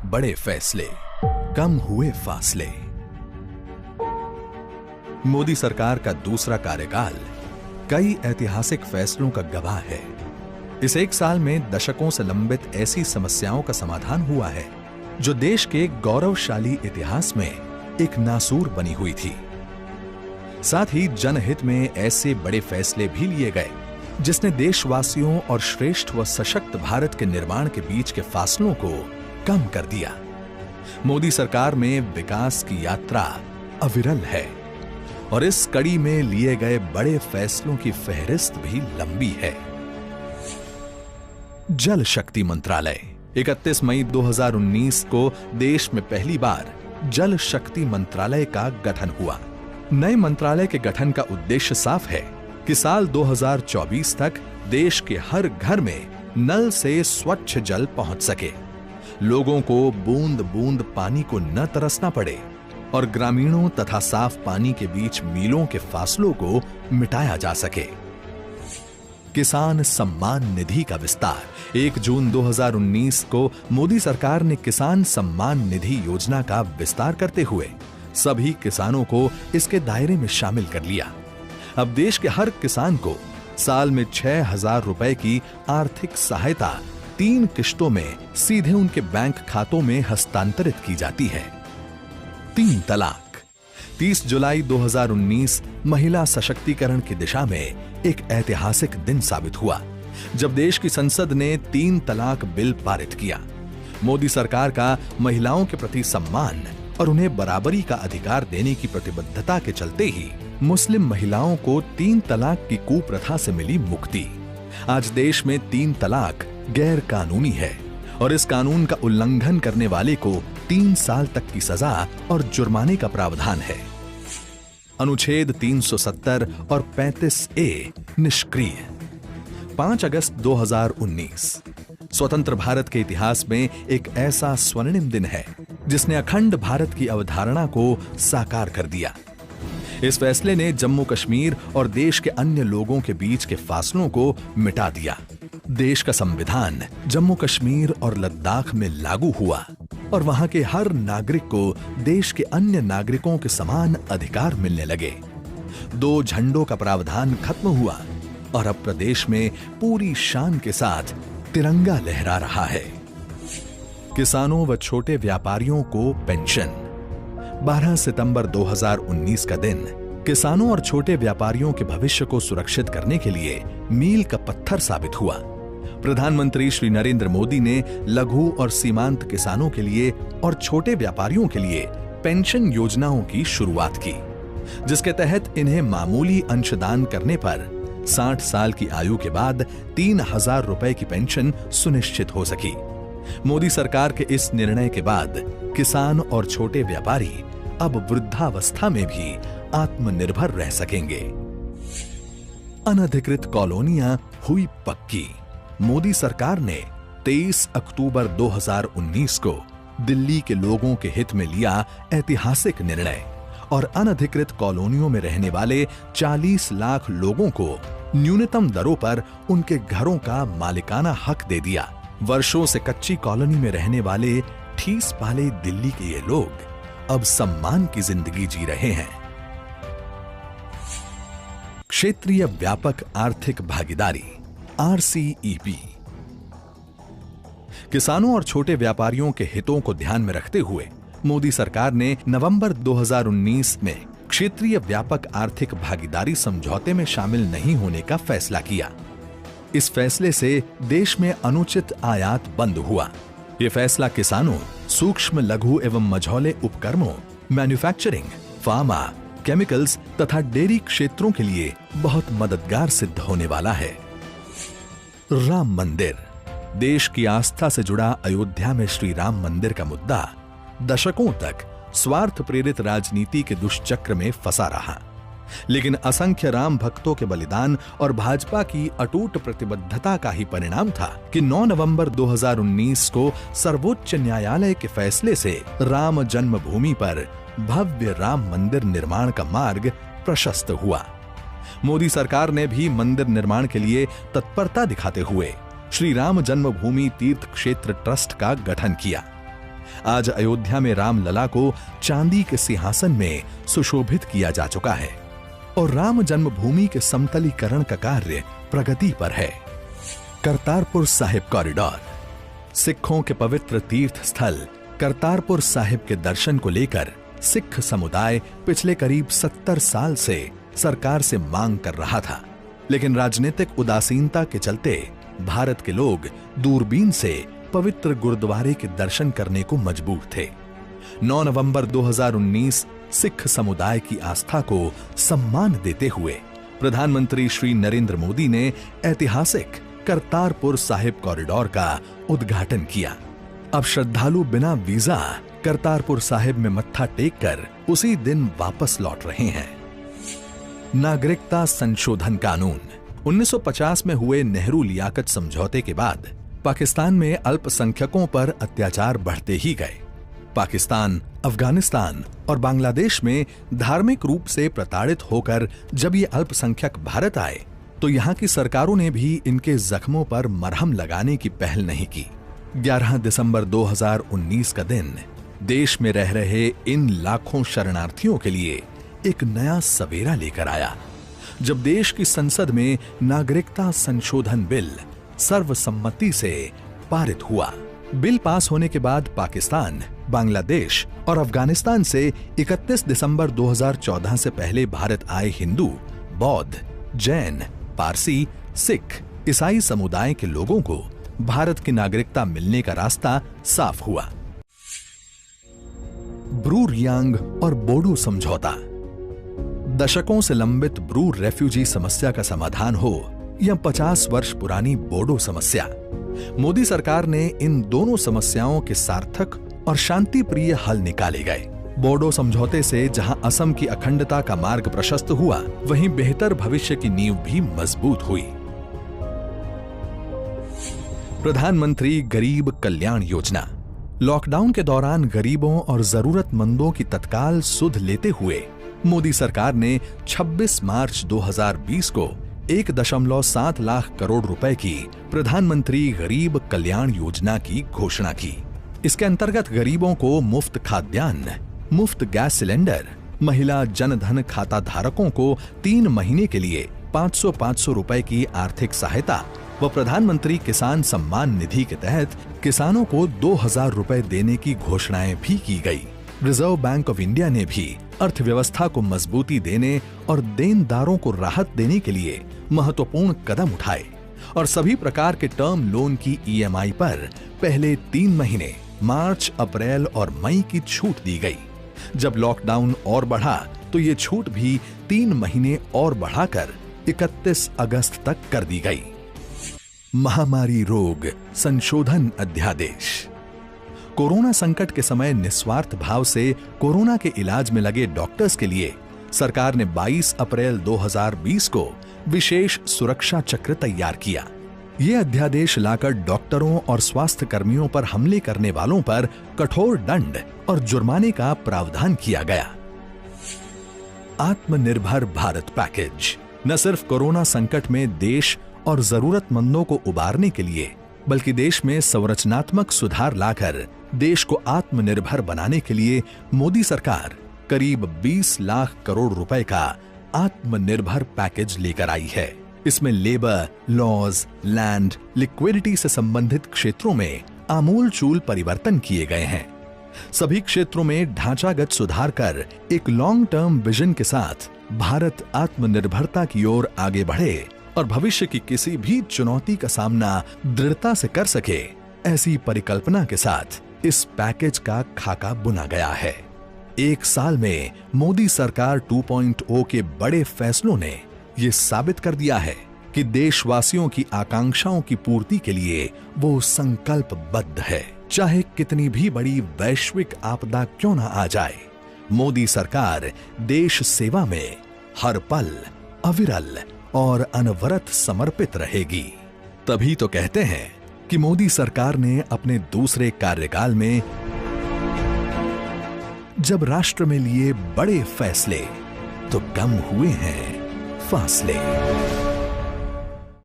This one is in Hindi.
बड़े फैसले, कम हुए फासले। मोदी सरकार का दूसरा कार्यकाल कई ऐतिहासिक फैसलों का गवाह है। इस एक साल में दशकों से लंबित ऐसी समस्याओं का समाधान हुआ है जो देश के गौरवशाली इतिहास में एक नासूर बनी हुई थी। साथ ही जनहित में ऐसे बड़े फैसले भी लिए गए जिसने देशवासियों और श्रेष्ठ व सशक्त भारत के निर्माण के बीच के फासलों को कम कर दिया। मोदी सरकार में विकास की यात्रा अविरल है और इस कड़ी में लिए गए बड़े फैसलों की फहरिस्त भी लंबी है। जल शक्ति मंत्रालय 31 मई 2019 को देश में पहली बार जल शक्ति मंत्रालय का गठन हुआ। नए मंत्रालय के गठन का उद्देश्य साफ है कि साल 2024 तक देश के हर घर में नल से स्वच्छ जल पहुंच सके, लोगों को बूंद बूंद पानी को न तरसना पड़े और ग्रामीणों तथा साफ पानी के बीच मीलों के फासलों को मिटाया जा सके। किसान सम्मान निधि का विस्तार 1 जून 2019 को मोदी सरकार ने किसान सम्मान निधि योजना का विस्तार करते हुए सभी किसानों को इसके दायरे में शामिल कर लिया। अब देश के हर किसान को साल में 6,000 रुपए की आर्थिक सहायता 3 किश्तों में सीधे उनके बैंक खातों में हस्तांतरित की जाती है। 3 तलाक 30 जुलाई 2019 महिला सशक्तिकरण की दिशा में एक ऐतिहासिक दिन साबित हुआ जब देश की संसद ने 3 तलाक बिल पारित किया। मोदी सरकार का महिलाओं के प्रति सम्मान और उन्हें बराबरी का अधिकार देने की प्रतिबद्धता के चलते ही मुस्लिम महिलाओं को 3 तलाक की कुप्रथा से मिली मुक्ति। आज देश में 3 तलाक गैर कानूनी है और इस कानून का उल्लंघन करने वाले को 3 साल तक की सजा और जुर्माने का प्रावधान है। अनुच्छेद 370 और 35A निष्क्रिय। 5 अगस्त 2019 स्वतंत्र भारत के इतिहास में एक ऐसा स्वर्णिम दिन है जिसने अखंड भारत की अवधारणा को साकार कर दिया। इस फैसले ने जम्मू कश्मीर और देश के अन्य लोगों के बीच के फासलों को मिटा दिया। देश का संविधान जम्मू कश्मीर और लद्दाख में लागू हुआ और वहां के हर नागरिक को देश के अन्य नागरिकों के समान अधिकार मिलने लगे। 2 झंडों का प्रावधान खत्म हुआ और अब प्रदेश में पूरी शान के साथ तिरंगा लहरा रहा है। किसानों व छोटे व्यापारियों को पेंशन। 12 सितंबर 2019 का दिन किसानों और छोटे व्यापारियों के भविष्य को सुरक्षित करने के लिए मील का पत्थर साबित हुआ। प्रधानमंत्री श्री नरेंद्र मोदी ने लघु और सीमांत किसानों के लिए और छोटे व्यापारियों के लिए पेंशन योजनाओं की शुरुआत की, जिसके तहत इन्हें मामूली अंशदान करने पर 60 साल की आयु के बाद 3,000 रुपए की पेंशन सुनिश्चित हो सकी। मोदी सरकार के इस निर्णय के बाद किसान और छोटे व्यापारी अब वृद्धावस्था में भी आत्मनिर्भर रह सकेंगे। अनधिकृत कॉलोनियां हुई पक्की। मोदी सरकार ने 23 अक्टूबर 2019 को दिल्ली के लोगों के हित में लिया ऐतिहासिक निर्णय और अनधिकृत कॉलोनियों में रहने वाले 40 लाख लोगों को न्यूनतम दरों पर उनके घरों का मालिकाना हक दे दिया। वर्षों से कच्ची कॉलोनी में रहने वाले ठीस पाले दिल्ली के ये लोग अब सम्मान की जिंदगी जी रहे हैं। क्षेत्रीय व्यापक आर्थिक भागीदारी RCEP। किसानों और छोटे व्यापारियों के हितों को ध्यान में रखते हुए मोदी सरकार ने नवंबर 2019 में क्षेत्रीय व्यापक आर्थिक भागीदारी समझौते में शामिल नहीं होने का फैसला किया। इस फैसले से देश में अनुचित आयात बंद हुआ। यह फैसला किसानों, सूक्ष्म लघु एवं मझौले उपक्रमों, मैन्युफैक्चरिंग, फार्मा, केमिकल्स तथा डेयरी क्षेत्रों के लिए बहुत मददगार सिद्ध होने वाला है। राम मंदिर। देश की आस्था से जुड़ा अयोध्या में श्री राम मंदिर का मुद्दा दशकों तक स्वार्थ प्रेरित राजनीति के दुष्चक्र में फंसा रहा, लेकिन असंख्य राम भक्तों के बलिदान और भाजपा की अटूट प्रतिबद्धता का ही परिणाम था कि 9 नवंबर 2019 को सर्वोच्च न्यायालय के फैसले से राम जन्मभूमि पर भव्य राम मंदिर निर्माण का मार्ग प्रशस्त हुआ। मोदी सरकार ने भी मंदिर निर्माण के लिए तत्परता दिखाते हुए श्री राम जन्मभूमि तीर्थ क्षेत्र ट्रस्ट का गठन किया। आज अयोध्या में रामलला को चांदी के सिंहासन में सुशोभित किया जा चुका है और राम जन्मभूमि के समतलीकरण का कार्य प्रगति पर है। करतारपुर साहिब कॉरिडोर। सिखों के पवित्र तीर्थ स्थल करतारपुर साहिब के दर्शन को लेकर सिख समुदाय पिछले करीब 70 साल से सरकार से मांग कर रहा था, लेकिन राजनीतिक उदासीनता के चलते भारत के लोग दूरबीन से पवित्र गुरुद्वारे के दर्शन करने को मजबूर थे। 9 नवंबर 2019 सिख समुदाय की आस्था को सम्मान देते हुए प्रधानमंत्री श्री नरेंद्र मोदी ने ऐतिहासिक करतारपुर साहिब कॉरिडोर का उद्घाटन किया। अब श्रद्धालु बिना वीजा करतारपुर साहिब में मत्था टेककर उसी दिन वापस लौट रहे हैं। नागरिकता संशोधन कानून। 1950 में हुए नेहरू लियाकत समझौते के बाद पाकिस्तान में अल्पसंख्यकों पर अत्याचार बढ़ते ही गए। पाकिस्तान, अफगानिस्तान और बांग्लादेश में धार्मिक रूप से प्रताड़ित होकर जब ये अल्पसंख्यक भारत आए तो यहाँ की सरकारों ने भी इनके जख्मों पर मरहम लगाने की पहल नहीं की। 11 दिसंबर 2019 का दिन देश में रह रहे इन लाखों शरणार्थियों के लिए एक नया सवेरा लेकर आया, जब देश की संसद में नागरिकता संशोधन बिल सर्वसम्मति से पारित हुआ। बिल पास होने के बाद पाकिस्तान, बांग्लादेश और अफगानिस्तान से 31 दिसंबर 2014 से पहले भारत आए हिंदू, बौद्ध, जैन, पारसी, सिख, ईसाई समुदाय के लोगों को भारत की नागरिकता मिलने का रास्ता साफ हुआ। ब्रू रियांग और बोडो समझौता। दशकों से लंबित ब्रू रेफ्यूजी समस्या का समाधान हो या 50 वर्ष पुरानी बोडो समस्या, मोदी सरकार ने इन दोनों समस्याओं के सार्थक और शांतिप्रिय हल निकाले गए। बोडो समझौते से जहां असम की अखंडता का मार्ग प्रशस्त हुआ, वहीं बेहतर भविष्य की नींव भी मजबूत हुई। प्रधानमंत्री गरीब कल्याण योजना। लॉकडाउन के दौरान गरीबों और जरूरतमंदों की तत्काल सुध लेते हुए मोदी सरकार ने 26 मार्च 2020 को 1.7 लाख करोड़ रुपए की प्रधानमंत्री गरीब कल्याण योजना की घोषणा की। इसके अंतर्गत गरीबों को मुफ्त खाद्यान्न, मुफ्त गैस सिलेंडर, महिला जनधन खाता धारकों को 3 महीने के लिए 500 रुपए की आर्थिक सहायता व प्रधानमंत्री किसान सम्मान निधि के तहत किसानों को 2000 रुपए देने की घोषणाएं भी की गई। रिजर्व बैंक ऑफ इंडिया ने भी अर्थव्यवस्था को मजबूती देने और देनदारों को राहत देने के लिए महत्वपूर्ण कदम उठाए और सभी प्रकार के टर्म लोन की EMI पर पहले 3 महीने मार्च, अप्रैल और मई की छूट दी गई। जब लॉकडाउन और बढ़ा तो ये छूट भी 3 महीने और बढ़ाकर 31 अगस्त तक कर दी गई। महामारी रोग संशोधन अध्यादेश। कोरोना संकट के समय निस्वार्थ भाव से कोरोना के इलाज में लगे डॉक्टर्स के लिए सरकार ने 22 अप्रैल 2020 को विशेष सुरक्षा चक्र तैयार किया। ये अध्यादेश लाकर डॉक्टरों और स्वास्थ्य कर्मियों पर हमले करने वालों पर कठोर दंड और जुर्माने का प्रावधान किया गया। आत्मनिर्भर भारत पैकेज न सिर्फ कोरोना संकट में देश और जरूरतमंदों को उबारने के लिए, बल्कि देश में संरचनात्मक सुधार लाकर देश को आत्मनिर्भर बनाने के लिए मोदी सरकार करीब 20 लाख करोड़ रुपए का आत्मनिर्भर पैकेज लेकर आई है। इसमें लेबर, लॉज, लैंड, लिक्विडिटी से संबंधित क्षेत्रों में आमूलचूल परिवर्तन किए गए हैं। सभी क्षेत्रों में ढांचागत सुधार कर एक लॉन्ग टर्म विजन के साथ भारत आत्मनिर्भरता की ओर आगे बढ़े और भविष्य की किसी भी चुनौती का सामना दृढ़ता से कर सके, ऐसी परिकल्पना के साथ इस पैकेज का खाका बुना गया है। 1 साल में मोदी सरकार 2.0 के बड़े फैसलों ने ये साबित कर दिया है कि देशवासियों की आकांक्षाओं की पूर्ति के लिए वो संकल्पबद्ध है। चाहे कितनी भी बड़ी वैश्विक आपदा क्यों न आ जाए, मोदी सरकार देश सेवा में हर पल अविरल और अनवरत समर्पित रहेगी। तभी तो कहते हैं कि मोदी सरकार ने अपने दूसरे कार्यकाल में जब राष्ट्र में लिए बड़े फैसले तो कम हुए हैं फासले।